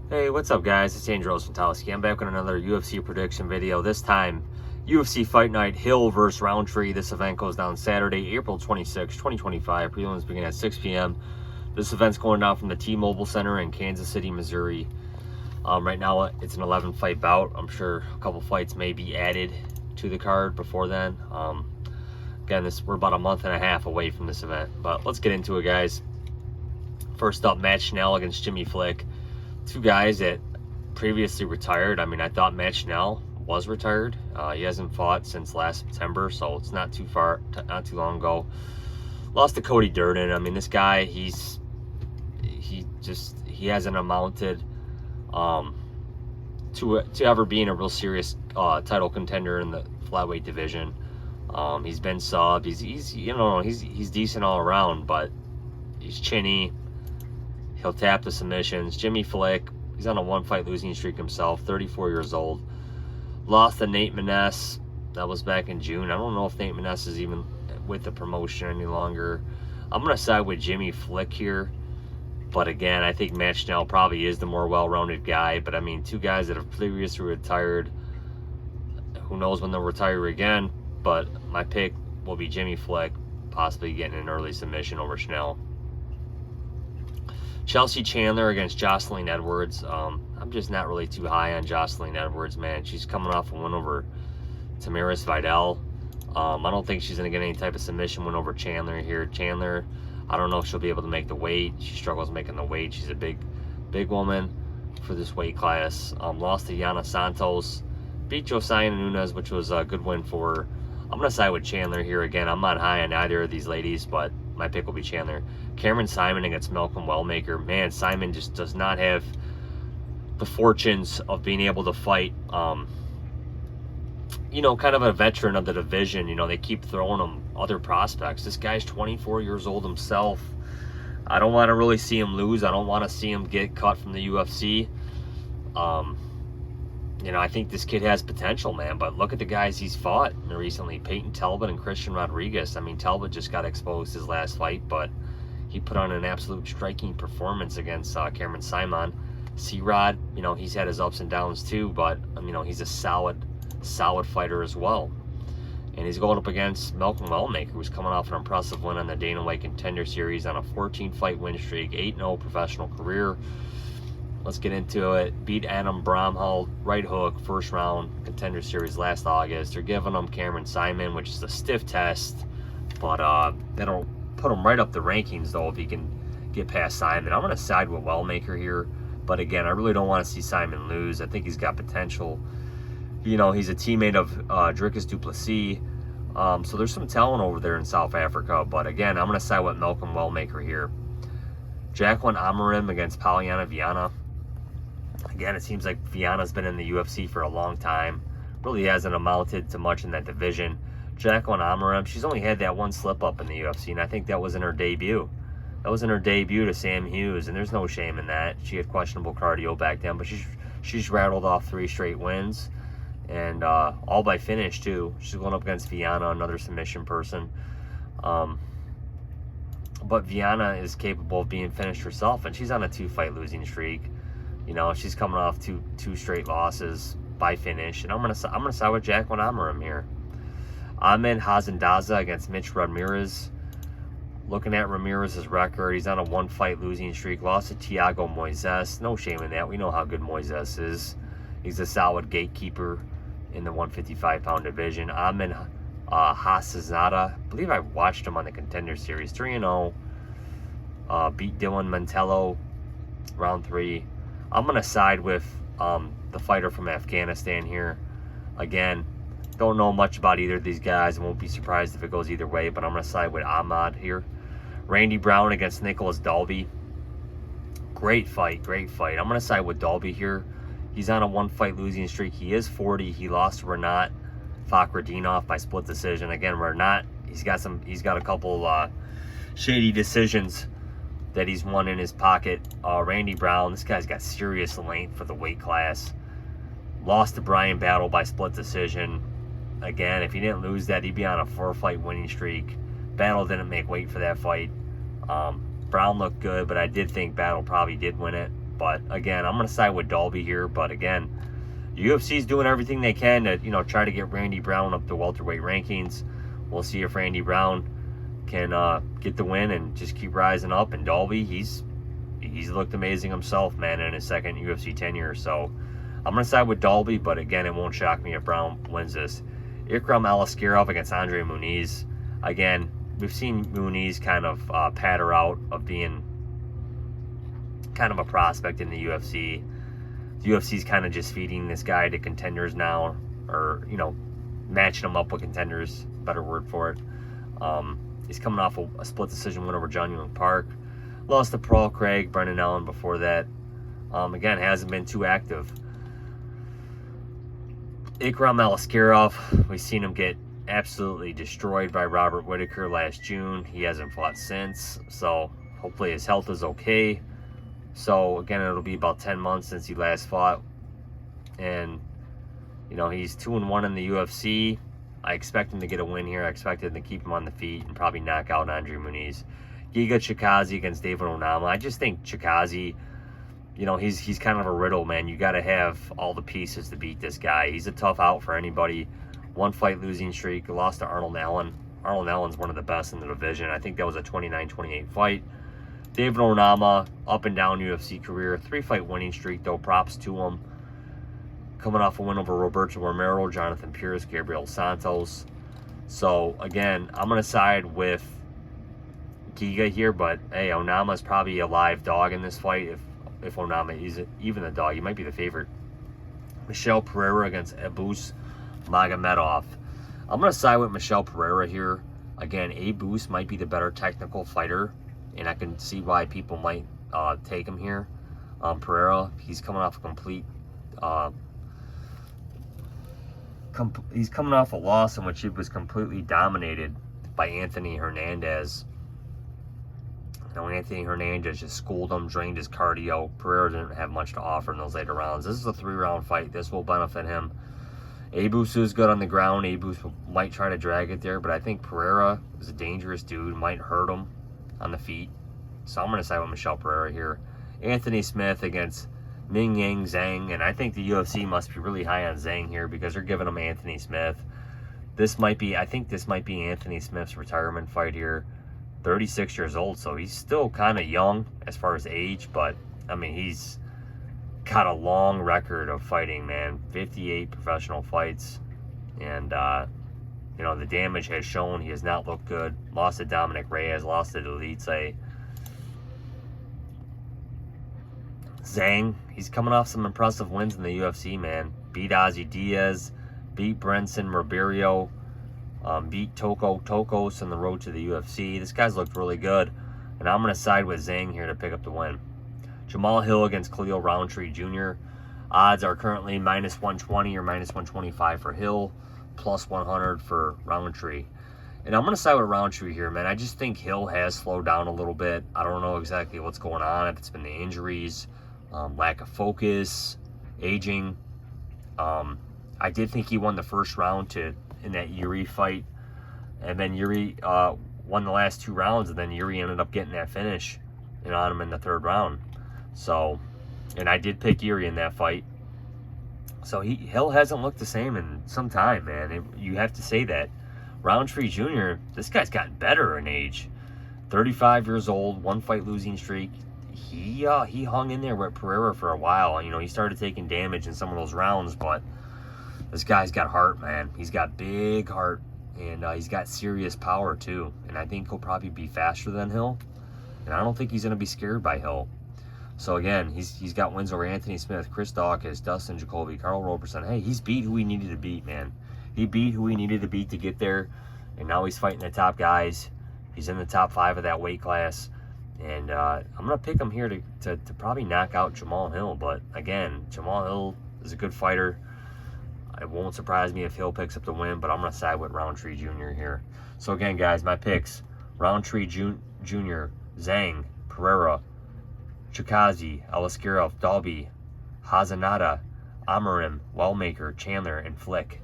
Hey, what's up guys? It's Andrew from Taliski. I'm back with another UFC prediction video. This time, UFC Fight Night Hill versus Roundtree. This event goes down Saturday, April 26, 2025. Prelims begin at 6 p.m. This event's going down from the T-Mobile Center in Kansas City, Missouri. Right now, it's an 11-fight bout. I'm sure a couple fights may be added to the card before then. Again, we're about a month and a half away from this event. But let's get into it, guys. First up, Matt Schnell against Jimmy Flick. Two guys that previously retired. I mean, I thought Matt Schnell was retired. He hasn't fought since last September, so it's not too long ago. Lost to Cody Durden. I mean, this guy, he hasn't amounted to ever being a real serious title contender in the flyweight division. He's been subbed. He's decent all around, but he's chinny. He'll tap the submissions. Jimmy Flick, he's on a one-fight losing streak himself, 34 years old. Lost to Nate Maness. That was back in June. I don't know if Nate Maness is even with the promotion any longer. I'm going to side with Jimmy Flick here. But again, I think Matt Schnell probably is the more well-rounded guy. But I mean, two guys that have previously retired. Who knows when they'll retire again. But my pick will be Jimmy Flick, possibly getting an early submission over Schnell. Chelsea Chandler against Jocelyn Edwards. I'm just not really too high on Jocelyn Edwards, man. She's coming off a win over Tamiris Vidal. I don't think she's going to get any type of submission win over Chandler here. Chandler, I don't know if she'll be able to make the weight. She struggles making the weight. She's a big woman for this weight class. Lost to Yana Santos. Beat Josiah Nunes, which was a good win for her. I'm going to side with Chandler here again. I'm not high on either of these ladies, but my pick will be Chandler. Cameron Simon against Malcolm Wellmaker. Man, Simon just does not have the fortunes of being able to fight, kind of a veteran of the division. They keep throwing him other prospects. This guy's 24 years old himself. I don't want to really see him lose. I don't want to see him get cut from the UFC. I think this kid has potential, man, but look at the guys he's fought recently. Peyton Talbot and Christian Rodriguez. I mean, Talbot just got exposed his last fight, but he put on an absolute striking performance against Cameron Simon. C-Rod, he's had his ups and downs too, but, he's a solid fighter as well. And he's going up against Malcolm Wellmaker, who's coming off an impressive win on the Dana White Contender Series on a 14-fight win streak, 8-0 professional career. Let's get into it. Beat Adam Bromhold, right hook, first round Contender Series last August. They're giving him Cameron Simon, which is a stiff test, but that'll put him right up the rankings, though, if he can get past Simon. I'm going to side with Wellmaker here, but again, I really don't want to see Simon lose. I think he's got potential. He's a teammate of Dricus du Plessis, so there's some talent over there in South Africa, but again, I'm going to side with Malcolm Wellmaker here. Jacqueline Amorim against Polyana Viana. Again, it seems like Viana's been in the UFC for a long time. Really hasn't amounted to much in that division. Jacqueline Amorim, she's only had that one slip-up in the UFC, and I think that was in her debut. That was in her debut to Sam Hughes, and there's no shame in that. She had questionable cardio back then, but she's rattled off 3 straight wins, and all by finish, too. She's going up against Viana, another submission person. But Viana is capable of being finished herself, and she's on a 2-fight losing streak. She's coming off two straight losses by finish, and I'm gonna side with Jacqueline Amorim here. Ahmed Hassanzada against Mitch Ramirez. Looking at Ramirez's record, he's on a 1-fight losing streak. Lost to Thiago Moises. No shame in that. We know how good Moises is. He's a solid gatekeeper in the 155-pound division. Ahmed Hassanzada, I believe I watched him on the Contender Series, 3-0. Beat Dylan Mantello, round 3. I'm going to side with the fighter from Afghanistan here. Again, don't know much about either of these guys. I won't be surprised if it goes either way, but I'm going to side with Ahmad here. Randy Brown against Nicholas Dalby. Great fight. I'm going to side with Dalby here. He's on a 1-fight losing streak. He is 40. He lost to Renat Fakhretdinov by split decision. Again, Renat, he's got a couple shady decisions that he's won in his pocket. Randy Brown, this guy's got serious length for the weight class. Lost to Brian Battle by split decision. Again, if he didn't lose that, he'd be on a 4-fight winning streak. Battle didn't make weight for that fight. Brown looked good, but I did think Battle probably did win it. But again, I'm going to side with Dalby here. But again, UFC's doing everything they can to, you know, try to get Randy Brown up the welterweight rankings. We'll see if Randy Brown can get the win and just keep rising up. And Dalby, he's looked amazing himself, man, in his second UFC tenure. So I'm going to side with Dalby, but again, it won't shock me if Brown wins this. Aliskerov against Andre Muniz. Again, we've seen Muniz kind of patter out of being kind of a prospect in the UFC. The UFC's kind of just feeding this guy to contenders now, or, you know, matching him up with contenders, better word for it. He's coming off a split decision win over John Ewing Park. Lost to Paul Craig, Brendan Allen before that. Again, hasn't been too active. Aliskerov, we've seen him get absolutely destroyed by Robert Whittaker last June. He hasn't fought since, so hopefully his health is okay. So again, it'll be about 10 months since he last fought, and you know, he's 2-1 in the UFC. I expect him to get a win here. I expect him to keep him on the feet and probably knock out Andre Muniz. Giga Chikadze against David Onama. I just think Chikadze, you know, he's kind of a riddle, man. You got to have all the pieces to beat this guy. He's a tough out for anybody. 1 fight losing streak. Lost to Arnold Allen. Arnold Allen's one of the best in the division. I think that was a 29-28 fight. David Onama, up and down UFC career. 3 fight winning streak, though. Props to him. Coming off a win over Roberto Romero, Jonathan Pierce, Gabriel Santos. So, again, I'm going to side with Giga here, but, hey, Onama's probably a live dog in this fight. If Onama is even the dog, he might be the favorite. Michel Pereira against Abus Magomedov. I'm going to side with Michel Pereira here. Again, Abus might be the better technical fighter, and I can see why people might take him here. Pereira, he's coming off a complete... he's coming off a loss in which he was completely dominated by Anthony Hernandez. You know, Anthony Hernandez just schooled him, drained his cardio. Pereira didn't have much to offer in those later rounds. This is a 3-round fight. This will benefit him. Abus is good on the ground. Abus might try to drag it there, but I think Pereira is a dangerous dude. Might hurt him on the feet. So I'm going to side with Michel Pereira here. Anthony Smith against Ming Yang Zhang, and I think the UFC must be really high on Zhang here because they're giving him Anthony Smith. I think this might be Anthony Smith's retirement fight here. 36 years old, so he's still kind of young as far as age, but I mean, he's got a long record of fighting, man. 58 professional fights, and you know, the damage has shown. He has not looked good. Lost to Dominic Reyes, lost to Elite. Zhang, he's coming off some impressive wins in the UFC, man. Beat Ozzy Diaz, beat Brenson Ribeiro, beat Tokos on the road to the UFC. This guy's looked really good, and I'm going to side with Zhang here to pick up the win. Jamal Hill against Khalil Roundtree Jr. Odds are currently -120 or -125 for Hill, +100 for Roundtree. And I'm going to side with Roundtree here, man. I just think Hill has slowed down a little bit. I don't know exactly what's going on, if it's been the injuries, lack of focus, aging. I did think he won the first round in that Yuri fight, and then Yuri won the last 2 rounds, and then Yuri ended up getting that finish on him in the 3rd round. So, and I did pick Yuri in that fight. So Hill hasn't looked the same in some time, man. You have to say that. Roundtree Jr., this guy's gotten better in age. 35 years old, 1 fight losing streak. He hung in there with Pereira for a while. You know, he started taking damage in some of those rounds, but this guy's got heart, man. He's got big heart, and he's got serious power too. And I think he'll probably be faster than Hill, and I don't think he's going to be scared by Hill. So again, he's got wins over Anthony Smith, Chris Dawkins, Dustin Jacoby, Carl Roberson. Hey, he's beat who he needed to beat, man. He beat who he needed to beat to get there, and now he's fighting the top guys. He's in the top 5 of that weight class, and I'm going to pick him here to probably knock out Jamal Hill. But again, Jamal Hill is a good fighter. It won't surprise me if Hill picks up the win, but I'm going to side with Roundtree Jr. here. So again, guys, my picks: Roundtree Jr., Zhang, Pereira, Chikadze, Aliskerov, Dalby, Hassanzada, Amorim, Wellmaker, Chandler, and Flick.